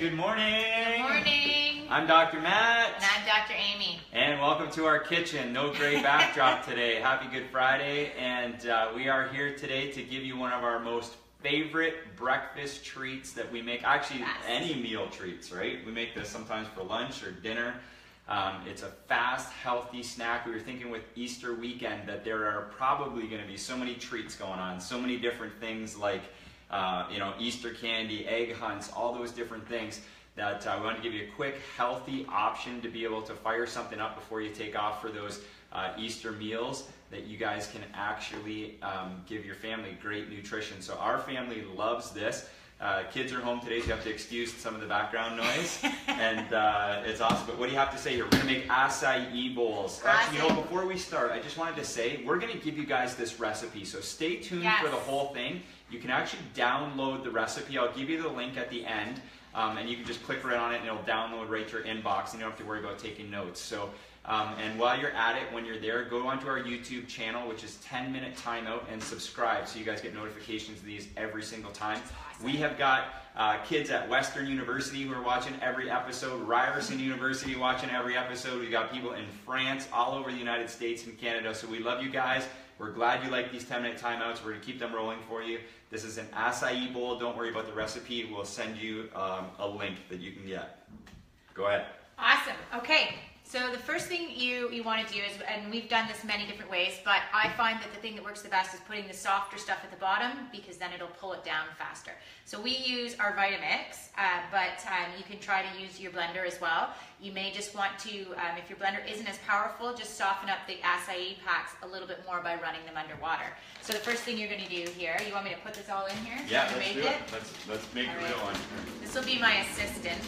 good morning. Good morning. I'm Dr. Matt. And I'm Dr. Amy. And welcome to our kitchen. No gray backdrop today. Happy Good Friday. And we are here today to give you one of our most favorite breakfast treats that we make. Actually, any meal treats, right? We make this sometimes for lunch or dinner. It's a fast, healthy snack. We were thinking with Easter weekend that there are probably going to be so many treats going on, so many different things like Easter candy, egg hunts, all those different things that we want to give you a quick, healthy option to be able to fire something up before you take off for those Easter meals that you guys can actually give your family great nutrition. So our family loves this. Kids are home today, so you have to excuse some of the background noise, and it's awesome. But what do you have to say here? We're going to make acai bowls. Actually, before we start, I just wanted to say, we're going to give you guys this recipe, so stay tuned for the whole thing. You can actually download the recipe. I'll give you the link at the end, and you can just click right on it, and it'll download right to your inbox, and you don't have to worry about taking notes. So, and while you're at it, when you're there, go onto our YouTube channel, which is 10-Minute Timeout, and subscribe so you guys get notifications of these every single time. We have got kids at Western University who are watching every episode, Ryerson University watching every episode. We've got people in France, all over the United States and Canada. So we love you guys. We're glad you like these 10-minute timeouts. We're going to keep them rolling for you. This is an acai bowl. Don't worry about the recipe. We'll send you a link that you can get. Go ahead. Awesome. Okay. So the first thing you want to do is, and we've done this many different ways, but I find that the thing that works the best is putting the softer stuff at the bottom, because then it'll pull it down faster. So we use our Vitamix, but you can try to use your blender as well. You may just want to, if your blender isn't as powerful, just soften up the acai packs a little bit more by running them underwater. So the first thing you're going to do here, you want me to put this all in here? Yeah, let's do it. Let's make a real one. This will be my assistant.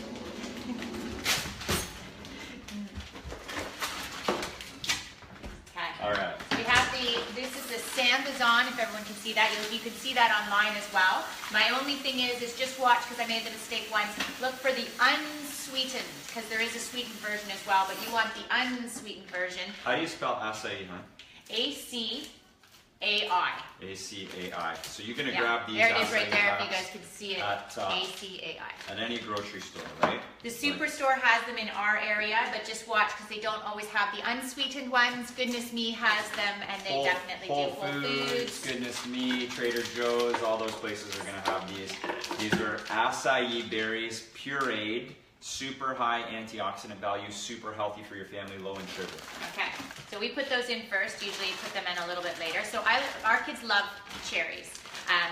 All right. We have this is the Sambazon, if everyone can see that. You can see that online as well. My only thing is just watch, because I made the mistake once, look for the unsweetened, because there is a sweetened version as well, but you want the unsweetened version. How do you spell acai, huh? A-C-A-I. A-C-A-I. So you're going to grab these. There it is right there, if you guys can see it. A-C-A-I. At any grocery store, right? The Superstore has them in our area, but just watch, because they don't always have the unsweetened ones. Goodness Me has them, and they definitely do. Whole Foods, Goodness Me, Trader Joe's, all those places are going to have these. These are acai berries, pureed, super high antioxidant value, super healthy for your family, low in sugar. Okay, so we put those in first. Usually put them in a little bit later. So our kids love cherries.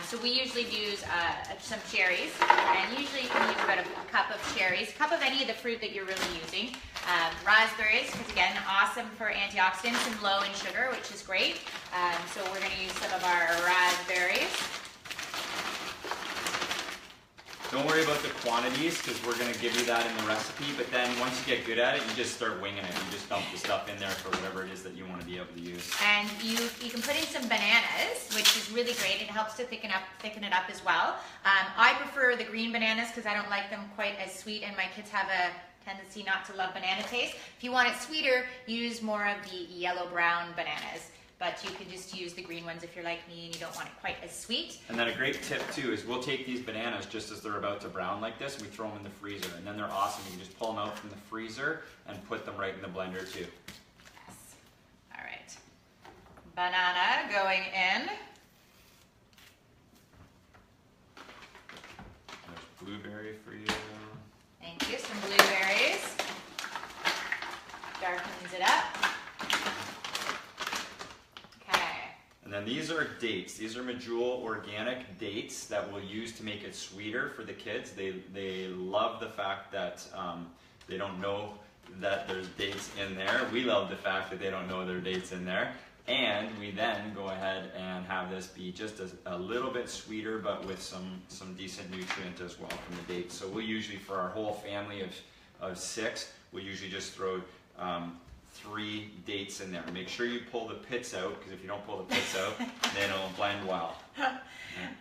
So we usually use some cherries, and usually you can use about a cup of cherries, a cup of any of the fruit that you're really using. Raspberries, because again, awesome for antioxidants and low in sugar, which is great. So we're going to use some of our raspberries. Don't worry about the quantities, because we're going to give you that in the recipe, but then once you get good at it, you just start winging it. You just dump the stuff in there for whatever it is that you want to be able to use. And you can put in some bananas, which is really great. It helps to thicken it up as well. I prefer the green bananas because I don't like them quite as sweet, and my kids have a tendency not to love banana taste. If you want it sweeter, use more of the yellow-brown bananas. But you can just use the green ones if you're like me and you don't want it quite as sweet. And then a great tip too is we'll take these bananas just as they're about to brown like this, and we throw them in the freezer, and then they're awesome. You can just pull them out from the freezer and put them right in the blender too. Yes. All right. Banana going in. There's blueberry for you. Thank you. Some blueberries. Darkens it up. And then these are dates. These are Medjool organic dates that we'll use to make it sweeter for the kids. They love the fact that they don't know that there's dates in there. We love the fact that they don't know there are dates in there. And we then go ahead and have this be just a little bit sweeter, but with some decent nutrient as well from the dates. So we'll usually, for our whole family of 6, we usually just throw 3 dates in there. Make sure you pull the pits out, because if you don't pull the pits out, then it'll blend well.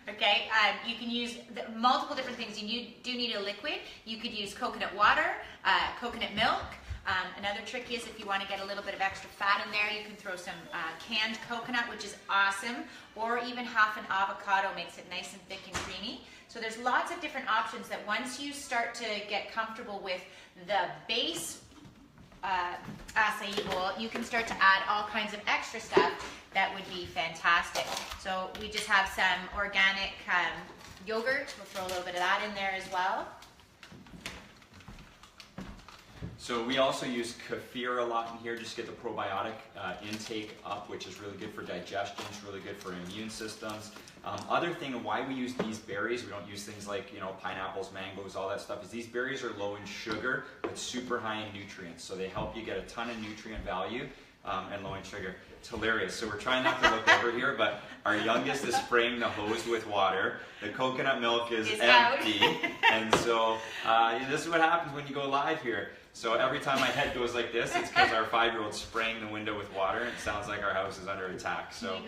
Okay, you can use multiple different things. You do need a liquid. You could use coconut water, coconut milk, Another trick is if you want to get a little bit of extra fat in there, you can throw some canned coconut, which is awesome, or even half an avocado makes it nice and thick and creamy. So there's lots of different options that once you start to get comfortable with the base acai bowl, you can start to add all kinds of extra stuff that would be fantastic. So we just have some organic yogurt. We'll throw a little bit of that in there as well. So we also use kefir a lot in here, just to get the probiotic intake up, which is really good for digestion. It's really good for immune systems. Other thing why we use these berries, we don't use things like, you know, pineapples, mangoes, all that stuff, is these berries are low in sugar but super high in nutrients. So they help you get a ton of nutrient value and low in sugar. It's hilarious. So we're trying not to look over here, but our youngest is spraying the hose with water. The coconut milk is empty. And so this is what happens when you go live here. So every time my head goes like this, it's because our 5-year-old's spraying the window with water, and it sounds like our house is under attack. So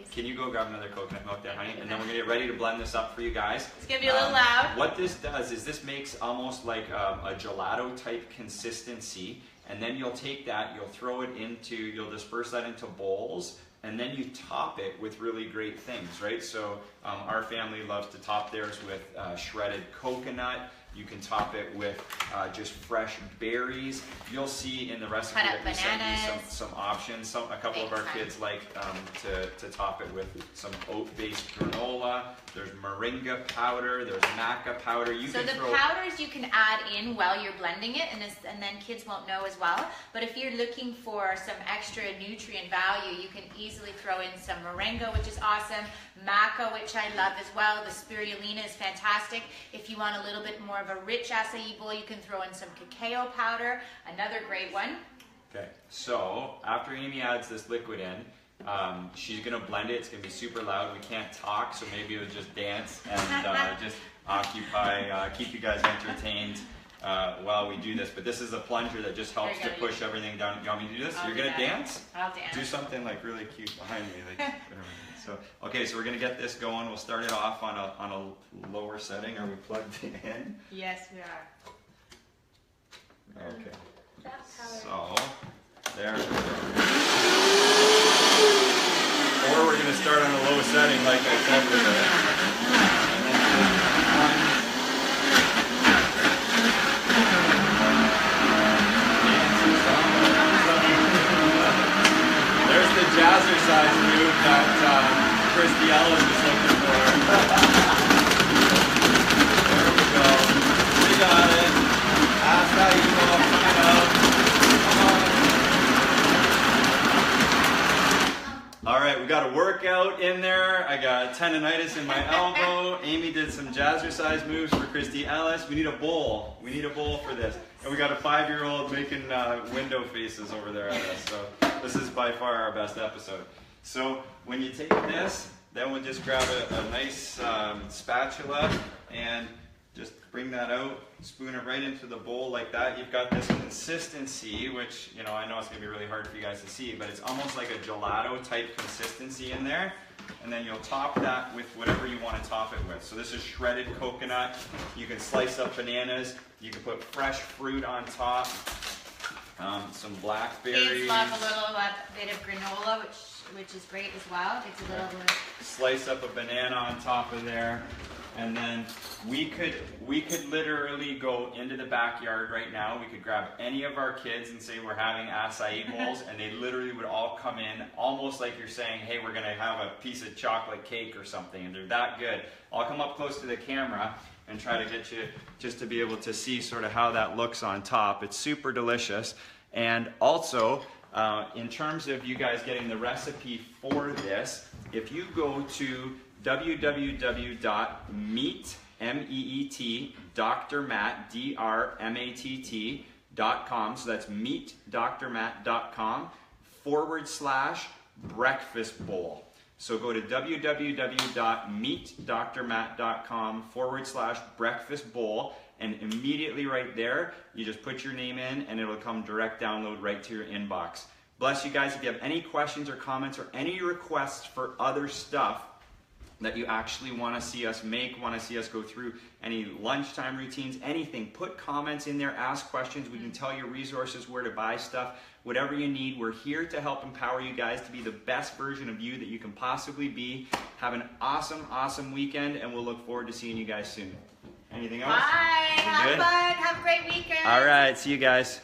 can you go grab another coconut milk there, honey? And then we're going to get ready to blend this up for you guys. It's going to be a little loud. What this does is this makes almost like a gelato type consistency. And then you'll take that, you'll throw it into, you'll disperse that into bowls, and then you top it with really great things, right? So our family loves to top theirs with shredded coconut. You can top it with just fresh berries. You'll see in the recipe that we sent you some options. A couple of our kids like to top it with some oat-based granola. There's moringa powder. There's maca powder. So the powders you can add in while you're blending it, and then kids won't know as well. But if you're looking for some extra nutrient value, you can easily throw in some moringa, which is awesome. Maca, which I love as well. The spirulina is fantastic. If you want a little bit more of a rich acai bowl, you can throw in some cacao powder, another great one. Okay, so after Amy adds this liquid in, she's going to blend it. It's going to be super loud. We can't talk, so maybe we'll just dance and just keep you guys entertained while we do this. But this is a plunger that just helps to push everything down. You want me to do this? You're going to dance? I'll dance. Do something like really cute behind me. Like, so, okay, so we're going to get this going. We'll start it off on a lower setting. Are we plugged in? Yes, we are. Okay. So, there. Or we're going to start on a low setting like I said with There's the jazzercise move that Christy Ellis is looking for. There we go. We got it. Acai bowl coming out. All right, we got a workout in there. I got tendonitis in my elbow. Amy did some jazzercise moves for Christy Ellis. We need a bowl. We need a bowl for this. And we got a 5-year-old making window faces over there at us. So this is by far our best episode. So when you take this, then we'll just grab a nice spatula and just bring that out, spoon it right into the bowl like that. You've got this consistency, which, you know, I know it's going to be really hard for you guys to see, but it's almost like a gelato type consistency in there. And then you'll top that with whatever you want to top it with. So this is shredded coconut. You can slice up bananas. You can put fresh fruit on top. Some blackberries. Kids love a little bit of granola, which is great as well. It's a little bit. Slice up a banana on top of there. And then we could literally go into the backyard right now. We could grab any of our kids and say we're having acai bowls, and they literally would all come in almost like you're saying, hey, we're going to have a piece of chocolate cake or something, and they're that good. I'll come up close to the camera and try to get you just to be able to see sort of how that looks on top. It's super delicious. And also, in terms of you guys getting the recipe for this, if you go to www.meetdrmatt.com, so that's meetdrmatt.com/breakfast bowl. So go to www.meetdrmatt.com/breakfast bowl, and immediately right there, you just put your name in and it'll come direct download right to your inbox. Bless you guys. If you have any questions or comments or any requests for other stuff, that you actually want to see us make, want to see us go through, any lunchtime routines, anything. Put comments in there, ask questions. We can tell you resources, where to buy stuff, whatever you need. We're here to help empower you guys to be the best version of you that you can possibly be. Have an awesome, awesome weekend, and we'll look forward to seeing you guys soon. Anything else? Bye. Have fun. Have a great weekend. All right. See you guys.